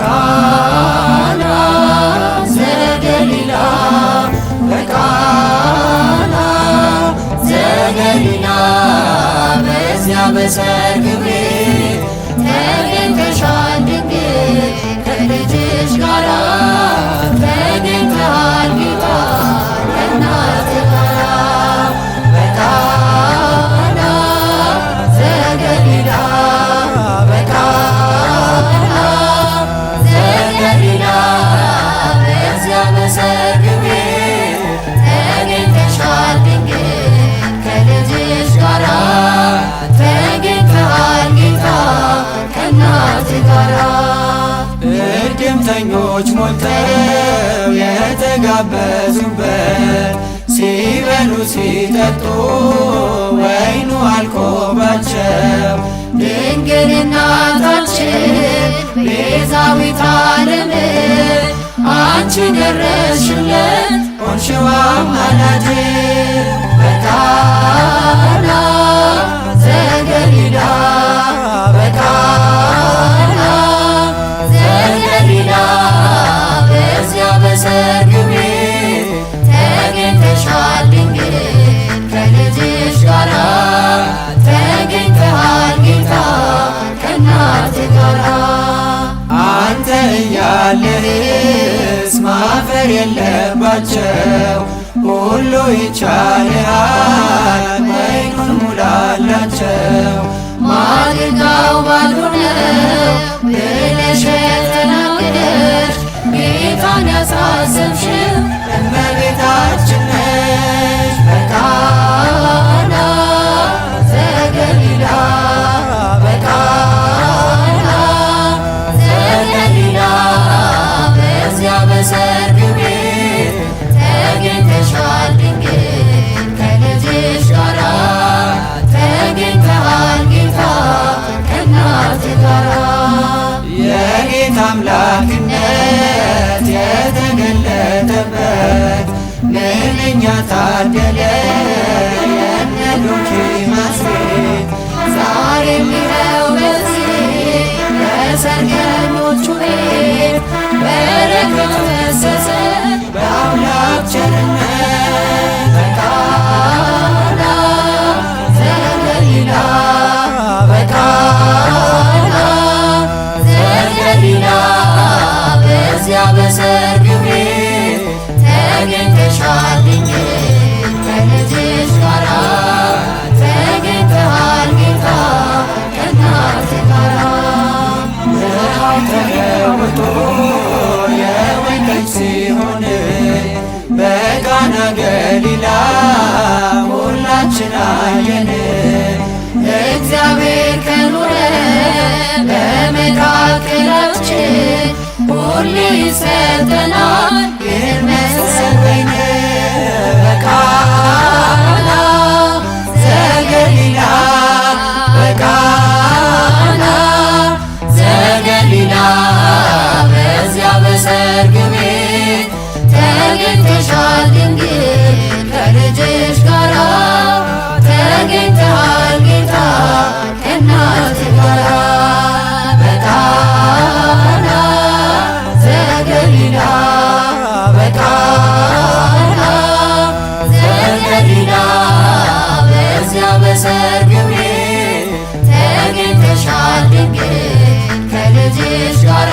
በቃና ዘገሊላ በቃና ዘገሊላ በዚያ በሰርግ ቤት ተገኝተሻል ድንግል ከልጅሽ ጋራ ተገኝተሃል ጌታ ከእናትህ ጋራ በቃና ዘገሊላ በቃና ዘገሊላ በዚያ በሰርግ ቤት ተገኝተሻል ድንግል ከልጅሽ ጋራ ተገኝተሃል ጌታ ከእናትህ ጋራ እድምተኞች ሞልተው የተጋበዙበት ሲበሉ ሲጠጡ ወይኑ አልቆባቸው ድንግል እናታችን ቤዛዊተ ዓለም አንቺ ደረስሽለት ሆንሽው አማላጅ በቃና ዘገሊላ በቃና ዘገሊላ በዚያ በሰርግ ቤት ተገኝተሻል ድንግል ከልጅሽ ጋራ ተገኝተሃል ጌታ ከእናትህ ጋራ አንተ እያለህስ ማፈር የለባቸው ሁሉ ይቻልሃል ወይኑን ሙላላቸው ማድጋው ባዶ ነው ብለሽ የተናገርሽ ጌታን ያሳሰብሽው እመቤታችን ነሽ በቃና ዘገሊላ በቃና ዘገሊላ በዚያ በሰርግ ቤት ተገኝተሻል ድንግል ከልጅሽ ጋራ ተገኝተሃል ጌታ ከእናትህ ጋራ የጌታ አምላክነት የተገለጠበት ምንኛ ታደለ የነ ዶኪማስ ቤት ዛሬም ይኸው በዚህ በሰርገኞቹ ቤት በረከት ፈሰሰ በአምላክ ቸርነት በቃና ዘገሊላ በቃና ዘገሊላ በዚያ በሰርግ ቤት ተገኝተሻል ድንግል ከልጅሽ ጋራ ተገኝተሃል ጌታ ከእናትህ ጋራ ውሃው ተለውጦ የወይን ጠጅ ሲሆን በቃና ገሊላ ሁላችን አየን እግዚአብሔር ከኖረ በመካከላችን ሁሌ ይሰጠናል ይህን መሰል ወይን በቃና ዘገሊላ በቃና ዘገሊላ በዚያ በሰርግ ቤት ተገኝተሻል ድንግል ከልጅሽ ጋራ ተገኝተሃል ጌታ ከእናትህ ጋራ በቃና ዘገሊላ በቃና ዘገሊላ በዚያ በሰርግ ቤት ተገኝተሻል ድንግል ከልጅሽ ጋራ